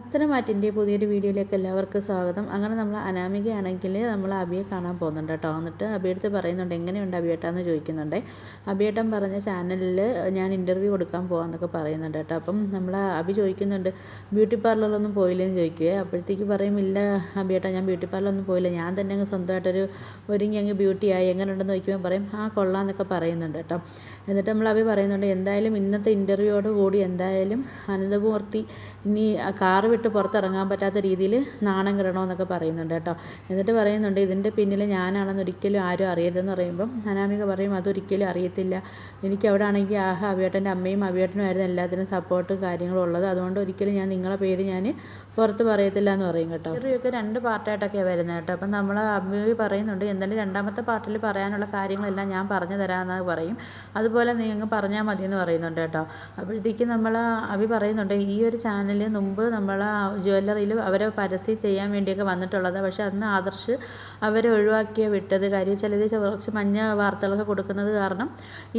പത്തനംതിട്ടൻ്റെ പുതിയൊരു വീഡിയോയിലേക്ക് എല്ലാവർക്കും സ്വാഗതം. അങ്ങനെ നമ്മൾ അനാമികയാണെങ്കിൽ നമ്മൾ അബിയെ കാണാൻ പോകുന്നുണ്ട് കേട്ടോ. എന്നിട്ട് അബിയടുത്ത് പറയുന്നുണ്ട് എങ്ങനെയുണ്ട് അബിയേട്ടാന്ന് ചോദിക്കുന്നുണ്ട്. അബിയേട്ടൻ പറഞ്ഞ ചാനലിൽ ഞാൻ ഇൻ്റർവ്യൂ കൊടുക്കാൻ പോകാമെന്നൊക്കെ പറയുന്നുണ്ട് കേട്ടോ. അപ്പം നമ്മൾ അബി ചോദിക്കുന്നുണ്ട് ബ്യൂട്ടി പാർലറിലൊന്നും പോയില്ലെന്ന് ചോദിക്കുവേ. അപ്പോഴത്തേക്ക് പറയും ഇല്ല അബിയേട്ടാ ഞാൻ ബ്യൂട്ടി പാർലറൊന്നും പോയില്ല, ഞാൻ തന്നെ അങ്ങ് സ്വന്തമായിട്ടൊരു ഒരുങ്ങി അങ്ങ് ബ്യൂട്ടിയായി എങ്ങനെ ഉണ്ടെന്ന് ചോദിക്കുമ്പോൾ പറയും കൊള്ളാമെന്നൊക്കെ പറയുന്നുണ്ട് കേട്ടോ. എന്നിട്ട് നമ്മൾ അബി പറയുന്നുണ്ട് എന്തായാലും ഇന്നത്തെ ഇൻ്റർവ്യൂയോട് കൂടി എന്തായാലും അനന്തമൂർത്തി ഇനി കാറ് വിട്ട് പുറത്തിറങ്ങാൻ പറ്റാത്ത രീതിയിൽ നാണം കിടണമെന്നൊക്കെ പറയുന്നുണ്ട് കേട്ടോ. എന്നിട്ട് പറയുന്നുണ്ട് ഇതിൻ്റെ പിന്നിൽ ഞാനാണെന്ന് ഒരിക്കലും ആരും അറിയരുതെന്ന് പറയുമ്പം അനാമിക പറയും അതൊരിക്കലും അറിയത്തില്ല, എനിക്ക് അവിടെ ആണെങ്കിൽ അവിയേട്ടൻ്റെ അമ്മയും അവിയേട്ടനുമായിരുന്നു എല്ലാത്തിനും സപ്പോർട്ടും കാര്യങ്ങളും ഉള്ളത്, അതുകൊണ്ട് ഒരിക്കലും ഞാൻ നിങ്ങളെ പേര് ഞാൻ പുറത്ത് പറയത്തില്ല എന്ന് പറയും കേട്ടോ. ഇവരൊക്കെ 2 പാർട്ടായിട്ടൊക്കെയാണ് വരുന്നത് കേട്ടോ. അപ്പം നമ്മൾ അമ്മ പറയുന്നുണ്ട് എന്തായാലും 2ാമത്തെ പാർട്ടിൽ പറയാനുള്ള കാര്യങ്ങളെല്ലാം ഞാൻ പറഞ്ഞു തരാമെന്ന് പറയും, അതുപോലെ നീ അങ്ങ് പറഞ്ഞാൽ മതി എന്ന് പറയുന്നുണ്ട് കേട്ടോ. അപ്പോഴത്തേക്കും നമ്മൾ അഭി പറയുന്നുണ്ട് ഈ ഒരു ചാനൽ മുമ്പ് നമ്മൾ ജ്വല്ലറിയിൽ അവരെ പരസ്യം ചെയ്യാൻ വേണ്ടിയൊക്കെ വന്നിട്ടുള്ളത്, പക്ഷേ അന്ന് ആദർശ് അവരെ ഒഴിവാക്കിയാണ് വിട്ടത്. കാര്യം ചിലത് കുറച്ച് മഞ്ഞ വാർത്തകളൊക്കെ കൊടുക്കുന്നത് കാരണം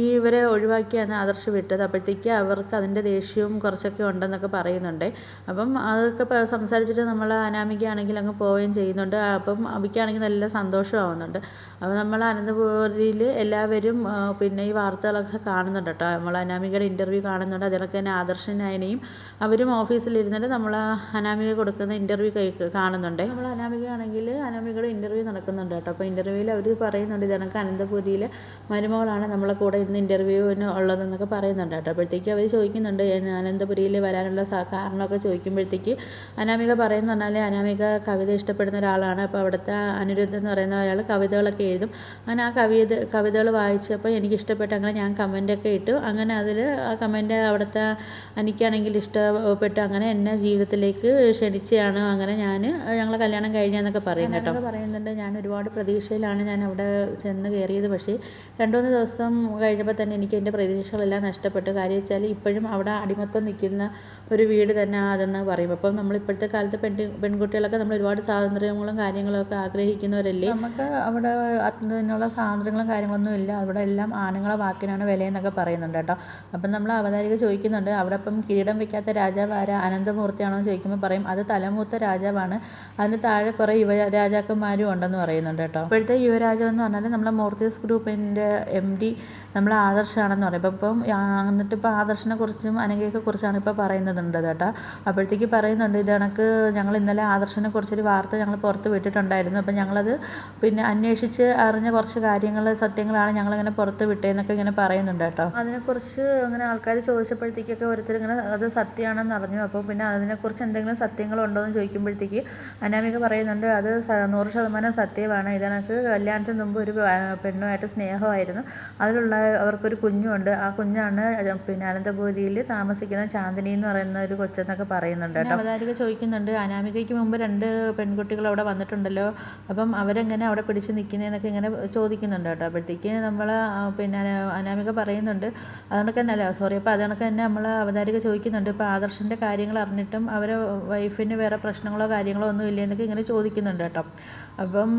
ഇവരെ ഒഴിവാക്കിയാണ് ആദർശ് വിട്ടത്. അപ്പോഴത്തേക്ക് അവർക്ക് അതിൻ്റെ ദേഷ്യവും കുറച്ചൊക്കെ ഉണ്ടെന്നൊക്കെ പറയുന്നുണ്ട്. അപ്പം അതൊക്കെ സംസാരിച്ചിട്ട് നമ്മൾ അനാമികയാണെങ്കിൽ അങ്ങ് പോവുകയും ചെയ്യുന്നുണ്ട്. അപ്പം അബിക്കാണെങ്കിൽ നല്ല സന്തോഷമാവുന്നുണ്ട്. അപ്പോൾ നമ്മൾ അനന്തപുരിയിൽ എല്ലാവരും പിന്നെ ഈ വാർത്തകളൊക്കെ കാണുന്നുണ്ട് കേട്ടോ. നമ്മൾ അനാമികയുടെ ഇൻ്റർവ്യൂ കാണുന്നുണ്ട്. അതിനൊക്കെ തന്നെ ആദർശനായനെയും അവരും ഓഫീസിലിരുന്നിട്ട് നമ്മൾ അനാമിക കൊടുക്കുന്ന ഇൻ്റർവ്യൂ കാണുന്നുണ്ട്. നമ്മൾ അനാമികയാണെങ്കിൽ അനാമികയുടെ ഇൻ്റർവ്യൂ നടക്കുന്നുണ്ട് കേട്ടോ. അപ്പോൾ ഇൻ്റർവ്യൂവിൽ അവർ പറയുന്നുണ്ട് ഇതണക്ക് അനന്തപുരിയിലെ മരുമകളാണ് നമ്മളെ കൂടെ ഇന്ന് ഇൻ്റർവ്യൂവിന് ഉള്ളതെന്നൊക്കെ പറയുന്നുണ്ട് കേട്ടോ. അപ്പോഴത്തേക്ക് അവർ ചോദിക്കുന്നുണ്ട് അനന്തപുരിയിൽ വരാനുള്ള കാരണമൊക്കെ ചോദിക്കുമ്പോഴത്തേക്ക് അനാമിക പറയുന്ന പറഞ്ഞാൽ അനാമിക കവിത ഇഷ്ടപ്പെടുന്ന ഒരാളാണ്. അപ്പോൾ അവിടുത്തെ അനിരുദ്ധ എന്ന് പറയുന്ന ഒരാൾ കവിതകളൊക്കെ എഴുതും. അങ്ങനെ ആ കവിതകൾ വായിച്ചപ്പോൾ എനിക്ക് ഇഷ്ടപ്പെട്ടു, അങ്ങനെ ഞാൻ കമൻ്റൊക്കെ ഇട്ടു. അങ്ങനെ അതിൽ ആ കമൻ്റ് അവിടുത്തെ എനിക്കാണെങ്കിൽ ഇഷ്ടപ്പെട്ടു, അങ്ങനെ എന്നെ ജീവിതത്തിലേക്ക് ക്ഷണിച്ചാണ്, അങ്ങനെ ഞങ്ങൾ കല്യാണം കഴിഞ്ഞാന്നൊക്കെ പറയും കേട്ടോ. പറയുന്നുണ്ട് ഞാൻ ഒരുപാട് പ്രതീക്ഷയിലാണ് ഞാൻ അവിടെ ചെന്ന് കയറിയത്, പക്ഷേ 2-3 ദിവസം കഴിഞ്ഞപ്പോൾ തന്നെ എനിക്ക് എൻ്റെ പ്രതീക്ഷകളെല്ലാം നഷ്ടപ്പെട്ടു. കാര്യം വെച്ചാൽ ഇപ്പോഴും അവിടെ അടിമത്തം നിൽക്കുന്ന ഒരു വീട് തന്നെ അതെന്ന് പറയും. അപ്പം നമ്മൾ ഇപ്പോഴത്തെ കാലത്ത് പെൺകുട്ടികളൊക്കെ നമ്മൾ ഒരുപാട് സ്വാതന്ത്ര്യങ്ങളും കാര്യങ്ങളും ഒക്കെ ആഗ്രഹിക്കുന്നവരല്ലേ, നമുക്ക് അവിടെ അതിനുള്ള സ്വാതന്ത്ര്യങ്ങളും കാര്യങ്ങളൊന്നും ഇല്ല, അവിടെ എല്ലാം ആണുങ്ങളെ വാക്കിനാണ് വിലയെന്നൊക്കെ പറയുന്നുണ്ട് കേട്ടോ. അപ്പം നമ്മൾ അവതാരിക ചോദിക്കുന്നുണ്ട് അവിടെ ഇപ്പം കിരീടം വയ്ക്കാത്ത രാജാവ് ആരാ, അനന്തമൂർത്തിയാണോ എന്ന് ചോദിക്കുമ്പോൾ പറയും അത് തലമൂത്ത രാജാവാണ്, അതിന് താഴെ കുറേ യുവരാജാക്കന്മാരും ഉണ്ടെന്ന് പറയുന്നുണ്ട് കേട്ടോ. ഇപ്പോഴത്തെ യുവരാജാവ് എന്ന് പറഞ്ഞാൽ നമ്മളെ മൂർത്തീസ് ഗ്രൂപ്പിൻ്റെ MD നമ്മൾ ആദർശാണെന്ന് പറയും. ഇപ്പം എന്നിട്ടിപ്പോൾ ആദർശിനെ കുറിച്ചും അനഘയെ കുറിച്ചാണ് ഇപ്പോൾ പറയുന്നുണ്ട് കേട്ടോ. അപ്പോഴത്തേക്ക് പറയുന്നുണ്ട് ഇത് കണക്ക് ഞങ്ങൾ ഇന്നലെ ആദർശിനെ കുറിച്ചൊരു വാർത്ത ഞങ്ങൾ പുറത്ത് വിട്ടിട്ടുണ്ടായിരുന്നു. അപ്പം ഞങ്ങളത് പിന്നെ അന്വേഷിച്ച് അറിഞ്ഞ കുറച്ച് കാര്യങ്ങൾ സത്യങ്ങളാണ് ഞങ്ങളിങ്ങനെ പുറത്ത് വിട്ടതെന്നൊക്കെ ഇങ്ങനെ പറയുന്നുണ്ട് കേട്ടോ. അതിനെക്കുറിച്ച് അങ്ങനെ ആൾക്കാർ ചോദിച്ചപ്പോഴത്തേക്കൊക്കെ ഓരോരുത്തർ ഇങ്ങനെ അത് സത്യമാണെന്ന് അറിഞ്ഞു. അപ്പോൾ പിന്നെ അതിനെക്കുറിച്ച് എന്തെങ്കിലും സത്യങ്ങളുണ്ടോ എന്ന് ചോദിക്കുമ്പോഴത്തേക്ക് അനാമിക പറയുന്നുണ്ട് അത് 100% സത്യമാണ്. ഇതണക്ക് കല്യാണത്തിന് മുമ്പ് ഒരു പെണ്ണുമായിട്ട് സ്നേഹമായിരുന്നു, അതിലുള്ള അവർക്കൊരു കുഞ്ഞുണ്ട്, ആ കുഞ്ഞാണ് പിന്നെ അനന്തപുരിയിൽ താമസിക്കുന്ന ചാന്ദിനി എന്ന് പറയുന്ന ഒരു കൊച്ചെന്നൊക്കെ പറയുന്നുണ്ട് കേട്ടോ. അവതാരിക ചോദിക്കുന്നുണ്ട് അനാമികയ്ക്ക് മുമ്പ് 2 പെൺകുട്ടികൾ അവിടെ വന്നിട്ടുണ്ടല്ലോ, അപ്പം അവരെങ്ങനെ അവിടെ പിടിച്ച് നിൽക്കുന്നതെന്നൊക്കെ ഇങ്ങനെ ചോദിക്കുന്നുണ്ട് കേട്ടോ. അപ്പോഴത്തേക്ക് നമ്മൾ പിന്നെ അനാമിക പറയുന്നുണ്ട് അതുകൊണ്ടൊക്കെ തന്നെ അപ്പോൾ അതുകൊണ്ടൊക്കെ തന്നെ നമ്മൾ അവതാരിക ചോദിക്കുന്നുണ്ട് ഇപ്പോൾ ആദർശിൻ്റെ കാര്യങ്ങൾ അറിഞ്ഞിട്ടും അവരെ വൈഫിന് വേറെ പ്രശ്നങ്ങളോ കാര്യങ്ങളോ ഒന്നും ഇല്ലേ എന്നൊക്കെ ഇങ്ങനെ ചോദിക്കുന്നുണ്ട് കേട്ടോ. അപ്പം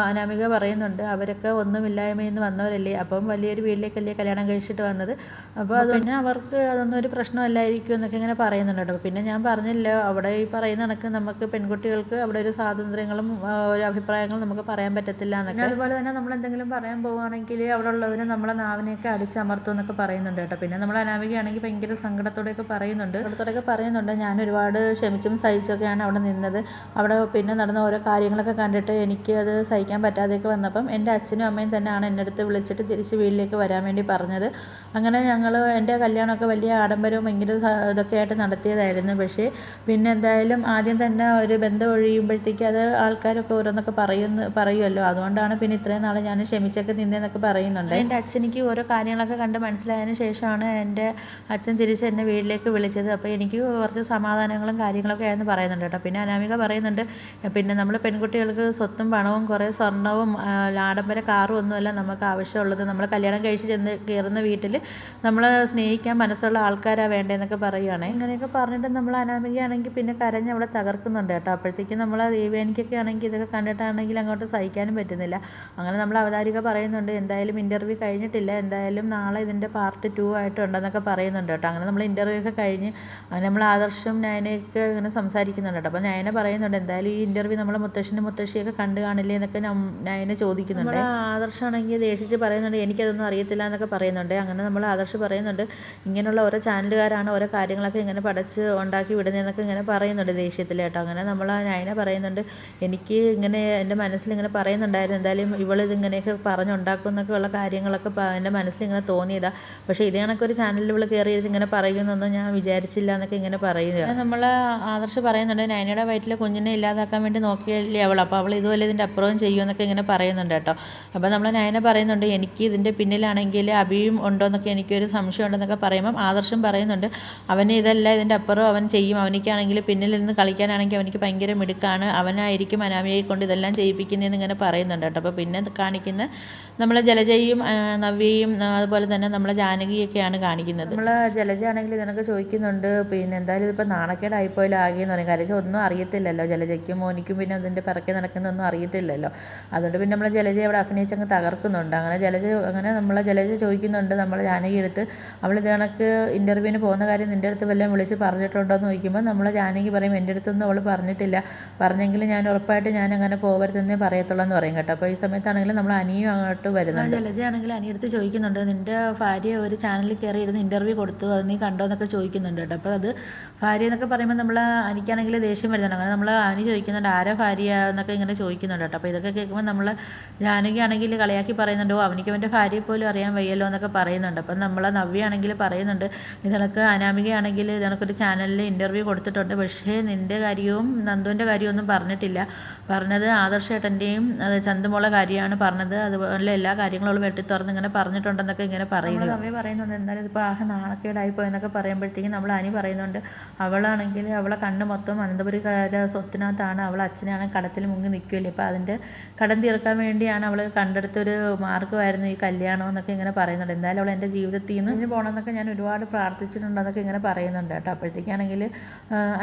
അനാമിക പറയുന്നുണ്ട് അവരൊക്കെ ഒന്നുമില്ലായ്മയിൽ നിന്ന് വന്നവരല്ലേ, അപ്പം വലിയൊരു വീട്ടിലേക്കല്ലേ കല്യാണം കഴിച്ചിട്ട് വന്നത്, അപ്പോൾ അത് പിന്നെ അവർക്ക് അതൊന്നും ഒരു പ്രശ്നമല്ലായിരിക്കും എന്നൊക്കെ ഇങ്ങനെ പറയുന്നുണ്ട് കേട്ടോ. പിന്നെ ഞാൻ പറഞ്ഞില്ല അവിടെ ഈ പറയുന്ന കണക്ക് നമുക്ക് പെൺകുട്ടികൾക്ക് അവിടെ ഒരു സ്വാതന്ത്ര്യങ്ങളും ഒരു അഭിപ്രായങ്ങളും നമുക്ക് പറയാൻ പറ്റത്തില്ല എന്നൊക്കെ. അതുപോലെ തന്നെ നമ്മൾ എന്തെങ്കിലും പറയാൻ പോവുകയാണെങ്കിൽ അവിടെ ഉള്ളവർ നമ്മളെ നാവിനെയൊക്കെ അടിച്ചമർത്തും എന്നൊക്കെ പറയുന്നുണ്ട് കേട്ടോ. പിന്നെ നമ്മൾ അനാമികയാണെങ്കിൽ ഭയങ്കര സങ്കടത്തോടെയൊക്കെ പറയുന്നുണ്ട് ഞാൻ ഒരുപാട് ക്ഷമിച്ചും സഹിച്ചൊക്കെയാണ് അവിടെ നിന്നത്, അവിടെ പിന്നെ നടന്ന ഓരോ കാര്യങ്ങളൊക്കെ കണ്ടിട്ട് എനിക്ക് അത് സഹിക്കാൻ പറ്റാതെയൊക്കെ വന്നപ്പം എൻ്റെ അച്ഛനും അമ്മയും തന്നെയാണ് എൻ്റെ അടുത്ത് വിളിച്ചിട്ട് തിരിച്ച് വീട്ടിലേക്ക് വരാൻ വേണ്ടി പറഞ്ഞത്. അങ്ങനെ ഞങ്ങൾ എൻ്റെ കല്യാണമൊക്കെ വലിയ ആഡംബരവും ഭയങ്കര ഇതൊക്കെ ആയിട്ട് നടത്തിയതായിരുന്നു. പക്ഷേ പിന്നെ എന്തായാലും ആദ്യം തന്നെ ഒരു ബന്ധം ഒഴിയുമ്പോഴത്തേക്ക് അത് ആൾക്കാരൊക്കെ ഓരോന്നൊക്കെ പറയുമല്ലോ, അതുകൊണ്ടാണ് പിന്നെ ഇത്രയും നാളെ ഞാൻ ക്ഷമിച്ചൊക്കെ നിന്നേന്നൊക്കെ പറയുന്നുണ്ട്. എൻ്റെ അച്ഛനിക്ക് ഓരോ കാര്യങ്ങളൊക്കെ കണ്ട് മനസ്സിലായതിനു ശേഷമാണ് എൻ്റെ അച്ഛൻ തിരിച്ച് എന്നെ വീട്ടിലേക്ക് വിളിച്ചത്. അപ്പോൾ എനിക്ക് കുറച്ച് സമാധാനങ്ങളും കാര്യങ്ങളൊക്കെ ആയെന്ന് പറയുന്നുണ്ട് കേട്ടോ. പിന്നെ അനാമിക പറയുന്നുണ്ട് പിന്നെ നമ്മൾ പെൺകുട്ടികൾക്ക് സ്വത്തും പണവും കുറേ സ്വർണ്ണവും ആഡംബര കാറും ഒന്നുമല്ല നമുക്ക് ആവശ്യമുള്ളത്, നമ്മൾ കല്യാണം കഴിച്ച് ചെന്ന് കയറുന്ന വീട്ടിൽ നമ്മളെ സ്നേഹിക്കാൻ മനസ്സുള്ള ആൾക്കാരാണ് വേണ്ടതെന്നൊക്കെ പറയുകയാണ്. ഇങ്ങനെയൊക്കെ പറഞ്ഞിട്ട് നമ്മൾ അനാമികയാണെങ്കിൽ പിന്നെ കരഞ്ഞ് അവിടെ തകർക്കുന്നുണ്ട് കേട്ടോ. അപ്പോഴത്തേക്കും നമ്മൾ ദേവയാനിക്കൊക്കെ ആണെങ്കിൽ ഇതൊക്കെ കണ്ടിട്ടാണെങ്കിൽ അങ്ങോട്ട് സഹിക്കാനും പറ്റുന്നില്ല. അങ്ങനെ നമ്മൾ അവതാരിക പറയുന്നുണ്ട് എന്തായാലും ഇൻ്റർവ്യൂ കഴിഞ്ഞിട്ടില്ല, എന്തായാലും നാളെ ഇതിൻ്റെ പാർട്ട് 2 ആയിട്ടുണ്ടെന്നൊക്കെ പറയുന്നുണ്ട് കേട്ടോ. അങ്ങനെ നമ്മൾ ഇൻ്റർവ്യൂ ഒക്കെ കഴിഞ്ഞ് നമ്മൾ ആദർശും നയനയൊക്കെ എന്നൊക്കെ ഇങ്ങനെ സംസാരിക്കുന്നുണ്ട് കേട്ടോ. അപ്പോൾ നയന പറയുന്നുണ്ട് എന്തായാലും ഈ ഇൻ്റർവ്യൂ നമ്മളെ മുത്തശ്ശിയൊക്കെ കണ്ടു കാണില്ലേ എന്നൊക്കെ നയന ചോദിക്കുന്നുണ്ട്. ആദർശാണെങ്കിൽ ദേഷിച്ച് പറയുന്നുണ്ട് എനിക്കതൊന്നും അറിയത്തില്ല എന്നൊക്കെ പറയുന്നുണ്ട്. അങ്ങനെ നമ്മൾ ആദർശ് പറയുന്നുണ്ട് ഇങ്ങനെയുള്ള ഓരോ ചാനലുകാരാണ് ഓരോ കാര്യങ്ങളൊക്കെ ഇങ്ങനെ പഠിച്ച് ഉണ്ടാക്കി വിടുന്നതെന്നൊക്കെ ഇങ്ങനെ പറയുന്നുണ്ട് ദേഷ്യത്തിൽ കേട്ടോ. അങ്ങനെ നമ്മൾ നയന പറയുന്നുണ്ട് എനിക്ക് ഇങ്ങനെ എൻ്റെ മനസ്സിലിങ്ങനെ പറയുന്നുണ്ടായിരുന്നു എന്തായാലും ഇവളിതിങ്ങനെയൊക്കെ പറഞ്ഞുണ്ടാക്കും എന്നൊക്കെ ഉള്ള കാര്യങ്ങളൊക്കെ എൻ്റെ മനസ്സിലിങ്ങനെ തോന്നിയതാണ്. പക്ഷേ ഇതേ കണക്കൊരു ചാനലിൽ ഇവൾ കയറിയത് ഇങ്ങനെ പറയുന്നൊന്നും ഞാൻ വിചാരിച്ചില്ല എന്നൊക്കെ ഇങ്ങനെ പറയുക. നമ്മൾ ആദർശ് പറയുന്നുണ്ട് നയനയുടെ വയറ്റിലെ കുഞ്ഞിനെ ഇല്ലാതാക്കാൻ വേണ്ടി നോക്കിയല്ലേ അപ്പോൾ അവൾ ഇതുപോലെ ഇതിൻ്റെ അപ്പുറവും ചെയ്യുമെന്നൊക്കെ ഇങ്ങനെ പറയുന്നുണ്ട് കേട്ടോ. അപ്പോൾ നമ്മൾ നയന പറയുന്നുണ്ട് എനിക്ക് ഇതിൻ്റെ പിന്നിലാണെങ്കിൽ അഭിയും ഉണ്ടോ എന്നൊക്കെ എനിക്കൊരു സംശയം ഉണ്ടെന്നൊക്കെ പറയുമ്പം ആദർശം പറയുന്നുണ്ട് അവന് ഇതല്ല ഇതിൻ്റെ അപ്പുറം അവൻ ചെയ്യും, അവനിക്കാണെങ്കിൽ പിന്നിലിരുന്ന് കളിക്കാനാണെങ്കിൽ അവനിക്ക് ഭയങ്കര മിടുക്കാണ്, അവനായിരിക്കും അനാമികയെ കൊണ്ട് ഇതെല്ലാം ചെയ്യിപ്പിക്കുന്നതെന്ന് ഇങ്ങനെ പറയുന്നുണ്ട് കേട്ടോ. അപ്പോൾ പിന്നെ കാണിക്കുന്ന നമ്മളെ ജലജയും നവ്യയും അതുപോലെ തന്നെ നമ്മളെ ജാനകിയൊക്കെയാണ് കാണിക്കുന്നത്. നമ്മൾ ജലജ ആണെങ്കിൽ ഇതിനൊക്കെ ചോദിക്കുന്നുണ്ട് പിന്നെ എന്തായാലും ഇതിപ്പോൾ നാണക്കേടായിപ്പോയാലും ആകെയെന്ന് പറയും. കാര്യം ഒന്നും അറിയത്തില്ലല്ലോ ജലജയ്ക്കും മോനിക്കും പിന്നെ അതിൻ്റെ പിറക്കെ നടക്കുന്നൊന്നും അറിയത്തില്ലല്ലോ. അതുകൊണ്ട് പിന്നെ നമ്മളെ ജലജ അവിടെ അഭിനയിച്ചങ്ങ് തകർക്കുന്നുണ്ട്. അങ്ങനെ നമ്മളെ ജലജ ചോദിക്കുന്നുണ്ട് നമ്മളെ ജാനകി എടുത്ത് അവൾ ഇത് കണക്ക് ഇൻ്റർവ്യൂവിന് പോകുന്ന കാര്യം നിൻ്റെ അടുത്ത് വല്ലതും വിളിച്ച് പറഞ്ഞിട്ടുണ്ടോ എന്ന് ചോദിക്കുമ്പോൾ നമ്മളെ ജാനകി പറയും എൻ്റെ അടുത്തൊന്നും അവൾ പറഞ്ഞിട്ടില്ല, പറഞ്ഞെങ്കിൽ ഞാൻ ഉറപ്പായിട്ട് ഞാൻ അങ്ങനെ പോകരുതെന്നേ പറയത്തുള്ളൂ എന്ന് പറയും കേട്ടോ. അപ്പോൾ ഈ സമയത്താണെങ്കിൽ നമ്മൾ അനിയും അങ്ങോട്ട് വരുന്നുണ്ട്. ജലജയാണെങ്കിൽ അനിയടുത്ത് ചോദിക്കുന്നുണ്ട് നിൻ്റെ ഭാര്യ ഒരു ചാനലിൽ കയറി ഇരുന്ന് ഇൻ്റർവ്യൂ കൊടുത്തു അത് നീ കണ്ടോ എന്നൊക്കെ ചോദിക്കുന്നുണ്ട് കേട്ടോ. അപ്പോൾ അത് ഭാര്യ എന്നൊക്കെ പറയുമ്പോൾ നമ്മൾ അനിക്കാണെങ്കിൽ ദേഷ്യം വരുന്നുണ്ട്. അങ്ങനെ നമ്മൾ അനി ചോദിക്കുന്നുണ്ട് ആരാ ഭാര്യ എന്നൊക്കെ ഇങ്ങനെ ചോദിക്കുന്നുണ്ട് കേട്ടോ. അപ്പോൾ ഇതൊക്കെ കേൾക്കുമ്പോൾ നമ്മൾ ജാനകി ആണെങ്കിൽ കളിയാക്കി പറയുന്നുണ്ട് അവനിക്ക് അവൻ്റെ ഭാര്യയെ പോലും അറിയാൻ വയ്യല്ലോ എന്നൊക്കെ പറയുന്നുണ്ട്. അപ്പം നമ്മളെ നവ്യ ആണെങ്കിൽ പറയുന്നുണ്ട് ഇതണക്ക് അനാമികയാണെങ്കിൽ ഇതണക്കൊരു ചാനലിൽ ഇൻ്റർവ്യൂ കൊടുത്തിട്ടുണ്ട്, പക്ഷേ നിൻ്റെ കാര്യവും നന്ദുവിൻ്റെ കാര്യവും ഒന്നും പറഞ്ഞിട്ടില്ല, പറഞ്ഞത് ആദർശേട്ടൻ്റെയും ചന്തുമോളെ കാര്യമാണ് പറഞ്ഞത്, അതുപോലെ എല്ലാ കാര്യങ്ങളും അവൾ വെട്ടി തുറന്ന് ഇങ്ങനെ പറഞ്ഞിട്ടുണ്ടെന്നൊക്കെ ഇങ്ങനെ പറയുന്നത്. നവ്യ പറയുന്നുണ്ട് എന്തായാലും ഇതിപ്പോൾ നാണക്കേടായിപ്പോയി എന്നൊക്കെ പറയുമ്പോഴത്തേക്കും നമ്മൾ അനി പറയുന്നുണ്ട് അവളാണെങ്കിൽ അവളെ കണ്ണ് മൊത്തം അനന്തപുരിക്കാരുടെ സ്വത്തിനകത്താണ്, അവൾ അച്ഛനാണെങ്കിൽ കടത്തിൽ മുങ്ങി നിൽക്കുമല്ലേ, അപ്പോൾ അതിൻ്റെ കടം തീർക്കാൻ വേണ്ടിയാണ് അവൾ കണ്ടെടുത്തൊരു മാർഗ്ഗമായിരുന്നു ഈ കല്യാണം എന്നൊക്കെ ഇങ്ങനെ പറയുന്നുണ്ട്. എന്തായാലും അവൾ എൻ്റെ ജീവിതത്തിൽ നിന്ന് പോകണമെന്നൊക്കെ ഞാൻ ഒരുപാട് പ്രാർത്ഥിച്ചിട്ടുണ്ടെന്നൊക്കെ ഇങ്ങനെ പറയുന്നുണ്ട് കേട്ടോ. അപ്പോഴത്തേക്കാണെങ്കിൽ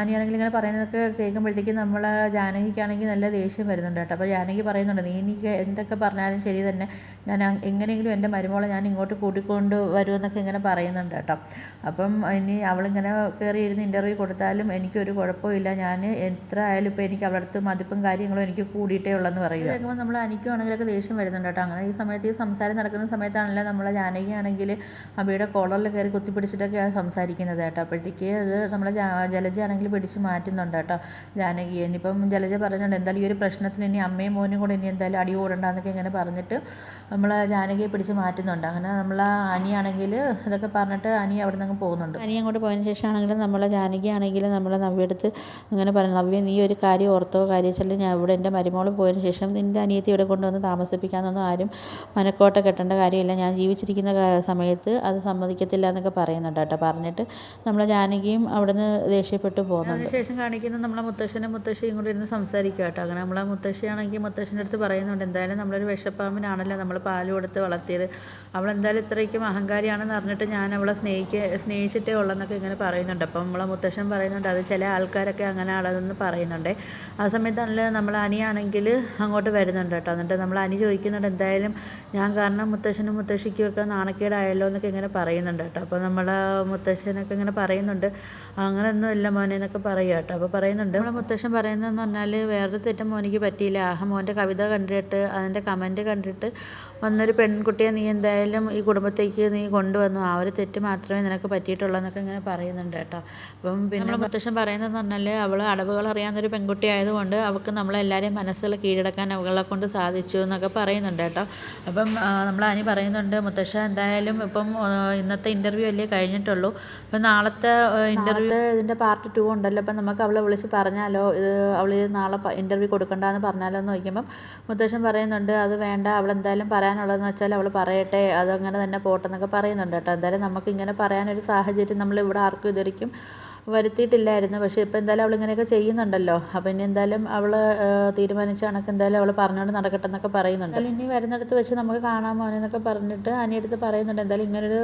അനിയാണെങ്കിൽ ഇങ്ങനെ പറയുന്നതൊക്കെ കേൾക്കുമ്പോഴത്തേക്കും നമ്മളെ ജാനകിക്കാണെങ്കിൽ നല്ല ദേഷ്യം വരുന്നുണ്ട് കേട്ടോ. അപ്പോൾ ജാനകി പറയുന്നുണ്ട് നീ എനിക്ക് എന്തൊക്കെ പറഞ്ഞാലും ശരി തന്നെ ഞാൻ എങ്ങനെയെങ്കിലും എൻ്റെ മരുമോളെ ഞാൻ ഇങ്ങോട്ട് കൂട്ടിക്കൊണ്ട് വരുമെന്നൊക്കെ ഇങ്ങനെ പറയുന്നുണ്ട് കേട്ടോ. അപ്പം ഇനി അവളിങ്ങനെ കയറി ഇരുന്ന് ഇൻ്റർവ്യൂ കൊടുത്താലും എനിക്കൊരു കുഴപ്പമില്ല, ഞാൻ എത്ര ആയാലും ഇപ്പോൾ എനിക്ക് അവളുടെ അടുത്ത് മതിപ്പും കാര്യങ്ങളും എനിക്ക് കൂടിയിട്ടേ ഉള്ളെന്ന് പറയുക. കേൾക്കുമ്പോൾ നമ്മൾ അനിക്കുവാണെങ്കിലൊക്കെ ദേഷ്യം വരുന്നുണ്ട് കേട്ടോ. അങ്ങനെ ഈ സമയത്ത് ഈ സംസാരം നടക്കുന്ന സമയത്താണല്ലോ നമ്മളെ ജാനകിയാണെങ്കിൽ അബിയുടെ കോളറിൽ കയറി കുത്തിപ്പിടിച്ചിട്ടൊക്കെയാണ് സംസാരിക്കുന്നത് കേട്ടോ. അപ്പോഴത്തേക്ക് അത് നമ്മളെ ജലജയാണെങ്കിൽ പിടിച്ച് മാറ്റുന്നുണ്ട് കേട്ടോ ജാനകി. ഇനിയിപ്പം ജലജ പറയുന്നുണ്ട് എന്തായാലും ഈ ഒരു പ്രശ്നത്തിൽ ഇനി അമ്മയും മോനും കൂടെ ഇനി എന്തായാലും അടി കൂടണ്ടെന്നൊക്കെ ഇങ്ങനെ പറഞ്ഞിട്ട് നമ്മൾ ജാനകിയെ പിടിച്ച് മാറ്റുന്നുണ്ട്. അങ്ങനെ നമ്മൾ അനിയാണെങ്കിൽ ഇതൊക്കെ പറഞ്ഞിട്ട് അനി അവിടെ നിന്ന് പോകുന്നുണ്ട്. അനി അങ്ങോട്ട് പോയതിന് ശേഷമാണെങ്കിലും നമ്മളെ ജാനകി ആണെങ്കിൽ നമ്മളെ നവ്യെടുത്ത് അങ്ങനെ പറഞ്ഞു നവ്യ നീ ഒരു കാര്യം ഓർത്തോ, കാര്യം വെച്ചാൽ ഞാൻ ഇവിടെ എൻ്റെ മരുമോൾ പോയതിന് ശേഷം നിൻ്റെ അനിയത്തി ഇവിടെ കൊണ്ടുവന്ന് താമസിപ്പിക്കാമെന്നൊന്നും ആരും മനക്കോട്ട കെട്ടേണ്ട കാര്യമില്ല, ഞാൻ ജീവിച്ചിരിക്കുന്ന സമയത്ത് അത് സമ്മതിക്കത്തില്ല എന്നൊക്കെ പറയുന്നുണ്ട് കേട്ടോ. പറഞ്ഞിട്ട് നമ്മളെ ജാനകിയും അവിടെ നിന്ന് ദേഷ്യപ്പെട്ട് പോകുന്നുണ്ട്. അതിനുശേഷം കാണിക്കുന്നത് നമ്മളെ മുത്തശ്ശനും മുത്തശ്ശിയും കൂടി ഇരുന്ന് സംസാരിക്കുക കേട്ടോ. അങ്ങനെ നമ്മളെ മുത്തശ്ശിയാണെങ്കിൽ മുത്തശ്ശൻ്റെ അടുത്ത് പറയുന്നുണ്ട് എന്തായാലും നമ്മളൊരു വിഷപ്പാമ്പിനാണല്ലോ നമ്മൾ പാൽ കൊടുത്ത് വളർത്തിയത്, അവളെന്തായാലും ഇത്രയ്ക്കും അഹങ്കാരിയാണെന്ന് അറിഞ്ഞിട്ട് ഞാൻ അവളെ സ്നേഹിച്ചിട്ടേ ഉള്ളെന്നൊക്കെ ഇങ്ങനെ പറയുന്നുണ്ട്. അപ്പം നമ്മളെ മുത്തശ്ശൻ പറയുന്നുണ്ട് അത് ചില ആൾക്കാരൊക്കെ അങ്ങനെ ആളതെന്ന് പറയുന്നുണ്ട്. ആ സമയത്താണല്ലോ നമ്മൾ അനിയാണെങ്കിൽ അങ്ങോട്ട് വരുന്നുണ്ട് കേട്ടോ. എന്നിട്ട് നമ്മൾ അനി ചോദിക്കുന്നുണ്ട് എന്തായാലും ഞാൻ കാരണം മുത്തശ്ശനും മുത്തശ്ശിക്കും ഒക്കെ നാണക്കേടായല്ലോ എന്നൊക്കെ ഇങ്ങനെ പറയുന്നുണ്ട് കേട്ടോ. അപ്പോൾ നമ്മളെ മുത്തശ്ശനൊക്കെ ഇങ്ങനെ പറയുന്നുണ്ട് അങ്ങനെയൊന്നും ഇല്ല മോനെ എന്നൊക്കെ പറയുക കേട്ടോ. അപ്പോൾ പറയുന്നുണ്ട് നമ്മളെ മുത്തശ്ശൻ പറയുന്നതെന്ന് പറഞ്ഞാൽ വേറൊരു തെറ്റും മോനിക്ക് പറ്റിയില്ല, മോൻ്റെ കവിത കണ്ടിട്ട് അതിൻ്റെ കമൻറ്റ് കണ്ടിട്ട് വന്നൊരു പെൺകുട്ടിയെ നീ എന്തായാലും ഈ കുടുംബത്തേക്ക് നീ കൊണ്ടുവന്നു, ആ ഒരു തെറ്റ് മാത്രമേ നിനക്ക് പറ്റിയിട്ടുള്ളൂ എന്നൊക്കെ ഇങ്ങനെ പറയുന്നുണ്ട് കേട്ടോ. അപ്പം പിന്നെ മുത്തശ്ശൻ പറയുന്നതെന്ന് പറഞ്ഞാൽ അവൾ അടവുകൾ അറിയാവുന്നൊരു പെൺകുട്ടി ആയതുകൊണ്ട് അവൾക്ക് നമ്മളെല്ലാവരെയും മനസ്സുകൾ കീഴടക്കാൻ അവളെ കൊണ്ട് സാധിച്ചു എന്നൊക്കെ പറയുന്നുണ്ട് കേട്ടോ. അപ്പം നമ്മൾ അനി പറയുന്നുണ്ട് മുത്തശ്ശ എന്തായാലും ഇപ്പം ഇന്നത്തെ ഇൻ്റർവ്യൂ അല്ലേ കഴിഞ്ഞിട്ടുള്ളൂ, അപ്പം നാളത്തെ ഇൻ്റർവ്യൂ ഇതിൻ്റെ പാർട്ട് 2 ഉണ്ടല്ലോ, അപ്പം നമുക്ക് അവളെ വിളിച്ച് പറഞ്ഞാലോ ഇത് അവൾ നാളെ ഇൻ്റർവ്യൂ കൊടുക്കണ്ടെന്ന് പറഞ്ഞാലോ എന്ന് ചോദിക്കുമ്പം മുത്തശ്ശൻ പറയുന്നുണ്ട് അത് വേണ്ട, അവളെന്തായാലും പറയാനുള്ളതെന്ന് വെച്ചാൽ അവൾ പറയട്ടെ, അതങ്ങനെ തന്നെ പോട്ടെന്നൊക്കെ പറയുന്നുണ്ട് കേട്ടോ. എന്തായാലും നമുക്കിങ്ങനെ പറയാനൊരു സാഹചര്യം നമ്മളിവിടെ ആർക്കും ഇതുവരെയ്ക്കും വരുത്തിയിട്ടില്ലായിരുന്നു, പക്ഷേ ഇപ്പോൾ എന്തായാലും അവളിങ്ങനെയൊക്കെ ചെയ്യുന്നുണ്ടല്ലോ, അപ്പോൾ ഇനി എന്തായാലും അവൾ തീരുമാനിച്ച കണക്ക് എന്തായാലും അവൾ പറഞ്ഞുകൊണ്ട് നടക്കട്ടെ എന്നൊക്കെ പറയുന്നുണ്ട്. എന്തായാലും ഇനി വരുന്നിടത്ത് വെച്ച് നമുക്ക് കാണാൻ മോനെന്നൊക്കെ പറഞ്ഞിട്ട് അനിയടുത്ത് പറയുന്നുണ്ട് എന്തായാലും ഇങ്ങനൊരു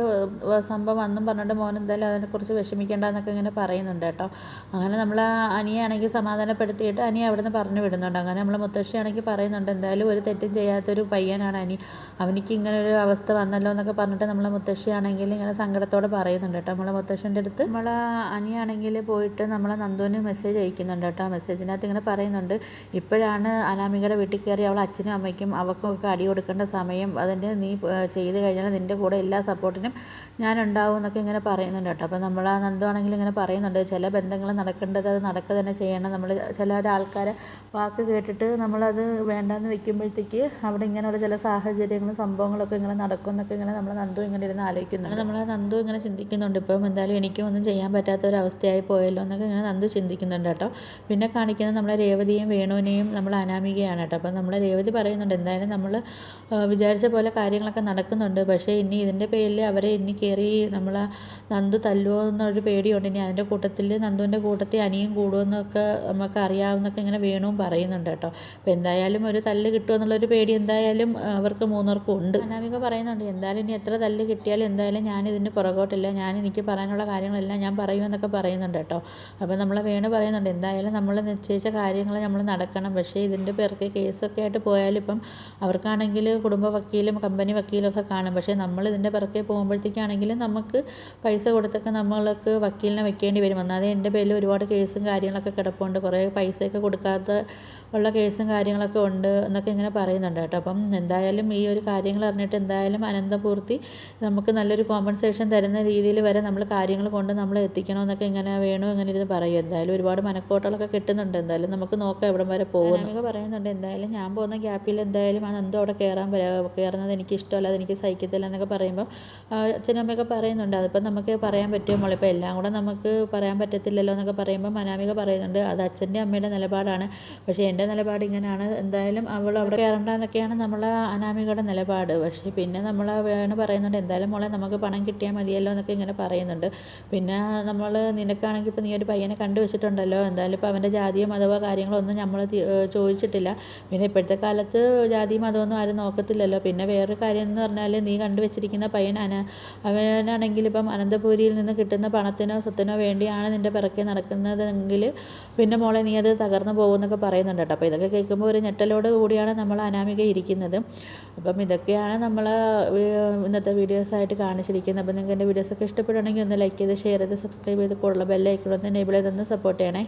സംഭവം വന്നും പറഞ്ഞിട്ട് മോൻ എന്തായാലും അതിനെക്കുറിച്ച് വിഷമിക്കേണ്ട എന്നൊക്കെ ഇങ്ങനെ പറയുന്നുണ്ട് കേട്ടോ. അങ്ങനെ നമ്മൾ അനിയാണെങ്കിൽ സമാധാനപ്പെടുത്തിയിട്ട് അനി അവിടെ നിന്ന് പറഞ്ഞു വിടുന്നുണ്ട്. അങ്ങനെ നമ്മൾ മുത്തശ്ശിയാണെങ്കിൽ പറയുന്നുണ്ട് എന്തായാലും ഒരു തെറ്റും ചെയ്യാത്തൊരു പയ്യനാണ് അനി, അവനിക്ക് ഇങ്ങനൊരു അവസ്ഥ വന്നല്ലോ എന്നൊക്കെ പറഞ്ഞിട്ട് നമ്മളെ മുത്തശ്ശിയാണെങ്കിൽ ഇങ്ങനെ സങ്കടത്തോടെ പറയുന്നുണ്ട് കേട്ടോ. നമ്മളെ മുത്തശ്ശൻ്റെ അടുത്ത് നമ്മളെ അനിയാണെങ്കിൽ ആണെങ്കിൽ പോയിട്ട് നമ്മളെ നന്ദുവിന് മെസ്സേജ് അയക്കുന്നുണ്ട് കേട്ടോ. മെസ്സേജിനകത്ത് ഇങ്ങനെ പറയുന്നുണ്ട്, ഇപ്പോഴാണ് അനാമികയുടെ വീട്ടിൽ കയറി അവളെ അച്ഛനും അമ്മയ്ക്കും അവർക്കും ഒക്കെ അടി കൊടുക്കേണ്ട സമയം. അതിൻ്റെ നീ ചെയ്ത് കഴിഞ്ഞാൽ നിൻ്റെ കൂടെ എല്ലാ സപ്പോർട്ടിനും ഞാനുണ്ടാവും എന്നൊക്കെ ഇങ്ങനെ പറയുന്നുണ്ട് കേട്ടോ. അപ്പോൾ നമ്മൾ ആ നന്ദു ആണെങ്കിൽ ഇങ്ങനെ പറയുന്നുണ്ട്, ചില ബന്ധങ്ങൾ നടക്കേണ്ടത് അത് നടക്കുക തന്നെ ചെയ്യണം. നമ്മൾ ചില ആൾക്കാരെ വാക്ക് കേട്ടിട്ട് നമ്മളത് വേണ്ടാന്ന് വെക്കുമ്പോഴത്തേക്ക് അവിടെ ഇങ്ങനെയുള്ള ചില സാഹചര്യങ്ങളും സംഭവങ്ങളൊക്കെ ഇങ്ങനെ നടക്കും എന്നൊക്കെ ഇങ്ങനെ നമ്മൾ നന്ദു ഇങ്ങനെ ഇരുന്ന് ആലോചിക്കുന്നുണ്ട്. നമ്മൾ നന്ദു ഇങ്ങനെ ചിന്തിക്കുന്നുണ്ട്, ഇപ്പം എന്തായാലും എനിക്കും ഒന്നും ചെയ്യാൻ പറ്റാത്ത ഒരു അവസ്ഥയായി പോയല്ലോ എന്നൊക്കെ ഇങ്ങനെ നന്ദു ചിന്തിക്കുന്നുണ്ട് കേട്ടോ. പിന്നെ കാണിക്കുന്നത് നമ്മളെ രേവതിയും വേണുവിനെയും നമ്മൾ അനാമികയാണ് കേട്ടോ. അപ്പം നമ്മളെ രേവതി പറയുന്നുണ്ട്, എന്തായാലും നമ്മൾ വിചാരിച്ച പോലെ കാര്യങ്ങളൊക്കെ നടക്കുന്നുണ്ട്, പക്ഷേ ഇനി ഇതിൻ്റെ പേരിൽ അവരെ ഇനി കയറി നമ്മൾ നന്ദു തല്ലുമോ എന്നൊരു പേടിയുണ്ട്. ഇനി അതിൻ്റെ കൂട്ടത്തിൽ നന്ദുവിൻ്റെ കൂട്ടത്തിൽ അനിയും കൂടുമെന്നൊക്കെ നമുക്ക് അറിയാവുന്നൊക്കെ ഇങ്ങനെ വേണുവും പറയുന്നുണ്ട് കേട്ടോ. അപ്പോൾ എന്തായാലും ഒരു തല്ല് കിട്ടുമെന്നുള്ളൊരു പേടി എന്തായാലും അവർക്ക് മൂന്നർക്കും ഉണ്ട്. അനാമിക പറയുന്നുണ്ട്, എന്തായാലും ഇനി എത്ര തല്ല് കിട്ടിയാലും എന്തായാലും ഞാൻ ഇതിന് പുറകോട്ടില്ല, എനിക്ക് പറയാനുള്ള കാര്യങ്ങളെല്ലാം ഞാൻ പറയുമെന്നൊക്കെ പറയുന്നുണ്ട് കേട്ടോ. അപ്പോൾ നമ്മളെ വേണു പറയുന്നുണ്ട്, എന്തായാലും നമ്മൾ നിശ്ചയിച്ച കാര്യങ്ങൾ നമ്മൾ നടക്കണം, പക്ഷേ ഇതിൻ്റെ പേർക്ക് കേസൊക്കെ ആയിട്ട് പോയാലും ഇപ്പം അവർക്കാണെങ്കിൽ കുടുംബ വക്കീലും കമ്പനി വക്കീലും ഒക്കെ കാണും. പക്ഷേ നമ്മൾ ഇതിൻ്റെ പിറകെ പോകുമ്പോഴത്തേക്കാണെങ്കിലും നമുക്ക് പൈസ കൊടുത്തൊക്കെ നമ്മൾക്ക് വക്കീലിനെ വെക്കേണ്ടി വരും. ഒന്നാമത് എൻ്റെ പേരിൽ ഒരുപാട് കേസും കാര്യങ്ങളൊക്കെ കിടപ്പുണ്ട്, കുറേ പൈസയൊക്കെ കൊടുക്കാത്ത ഉള്ള കേസും കാര്യങ്ങളൊക്കെ ഉണ്ട് എന്നൊക്കെ ഇങ്ങനെ പറയുന്നുണ്ട് കേട്ടോ. അപ്പം എന്തായാലും ഈ ഒരു കാര്യങ്ങൾ അറിഞ്ഞിട്ട് എന്തായാലും അനന്തപൂർത്തി നമുക്ക് നല്ലൊരു കോമ്പൻസേഷൻ തരുന്ന രീതിയിൽ വരെ നമ്മൾ കാര്യങ്ങൾ കൊണ്ട് നമ്മൾ എത്തിക്കണമെന്നൊക്കെ ഇങ്ങനെ വേണു ഇങ്ങനെ ഇരുന്ന് പറയും. എന്തായാലും ഒരുപാട് മനക്കോട്ടകളൊക്കെ കിട്ടുന്നുണ്ട്, എന്തായാലും നമുക്ക് നോക്കാം എവിടം വരെ പോകും. അനാമിക പറയുന്നുണ്ട്, എന്തായാലും ഞാൻ പോകുന്ന ഗ്യാപ്പിൽ എന്തായാലും ആ നന്ദു അവിടെ കയറുന്നത് എനിക്ക് ഇഷ്ടമല്ല, അതെനിക്ക് സഹിക്കത്തില്ല എന്നൊക്കെ പറയുമ്പം അച്ഛനും അമ്മയൊക്കെ പറയുന്നുണ്ട്, അതിപ്പം നമുക്ക് പറയാൻ പറ്റുമോ, ഇപ്പോൾ എല്ലാം കൂടെ നമുക്ക് പറയാൻ പറ്റത്തില്ലല്ലോ എന്നൊക്കെ പറയുമ്പം അനാമിക പറയുന്നുണ്ട്, അത് അച്ഛൻ്റെ അമ്മയുടെ നിലപാടാണ്, പക്ഷേ എൻ്റെ നിലപാട് ഇങ്ങനെയാണ്, എന്തായാലും അവൾ അവിടെ കയറണ്ടെന്നൊക്കെയാണ് നമ്മളെ അനാമികയുടെ നിലപാട്. പക്ഷേ പിന്നെ നമ്മൾ വേണു പറയുന്നുണ്ട്, എന്തായാലും മോളെ നമുക്ക് പണം കിട്ടിയാൽ മതിയല്ലോ എന്നൊക്കെ ഇങ്ങനെ പറയുന്നുണ്ട്. പിന്നെ നമ്മൾ നിനക്കാണെങ്കിൽ ഇപ്പോൾ നീ ഒരു പയ്യനെ കണ്ടുവച്ചിട്ടുണ്ടല്ലോ, എന്തായാലും ഇപ്പോൾ അവൻ്റെ ജാതിയോ മതമോ കാര്യങ്ങളോ ഒന്നും നമ്മൾ ചോദിച്ചിട്ടില്ല. പിന്നെ ഇപ്പോഴത്തെ കാലത്ത് ജാതി മതമൊന്നും ആരും നോക്കത്തില്ലല്ലോ. പിന്നെ വേറൊരു കാര്യം എന്ന് പറഞ്ഞാൽ നീ കണ്ടുവച്ചിരിക്കുന്ന പയ്യൻ അവനാണെങ്കിൽ ഇപ്പം അനന്തപുരിയിൽ നിന്ന് കിട്ടുന്ന പണത്തിനോ സ്വത്തിനോ വേണ്ടിയാണ് നിൻ്റെ പിറകെ നടക്കുന്നതെങ്കിൽ പിന്നെ മോളെ നീ അത് തകർന്നു പോകുമെന്നൊക്കെ പറയുന്നുണ്ട് കേട്ടോ. അപ്പോൾ ഇതൊക്കെ കേൾക്കുമ്പോൾ ഒരു ഞെട്ടലോട് കൂടിയാണ് നമ്മൾ അനാമിക ഇരിക്കുന്നത്. അപ്പം ഇതൊക്കെയാണ് നമ്മൾ ഇന്നത്തെ വീഡിയോസായിട്ട് കാണിച്ചിരിക്കുന്നത്. അപ്പോൾ നിങ്ങൾക്ക് എൻ്റെ വീഡിയോസൊക്കെ ഇഷ്ടപ്പെടുകയാണെങ്കിൽ ഒന്ന് ലൈക്ക് ചെയ്ത് ഷെയർ ചെയ്ത് സബ്സ്ക്രൈബ് ചെയ്ത് കൂടുതൽ ബെല്ലൈക്കൺ ഒന്ന് എനേബിൾ ചെയ്തൊന്ന് സപ്പോർട്ട് ചെയ്യണേ.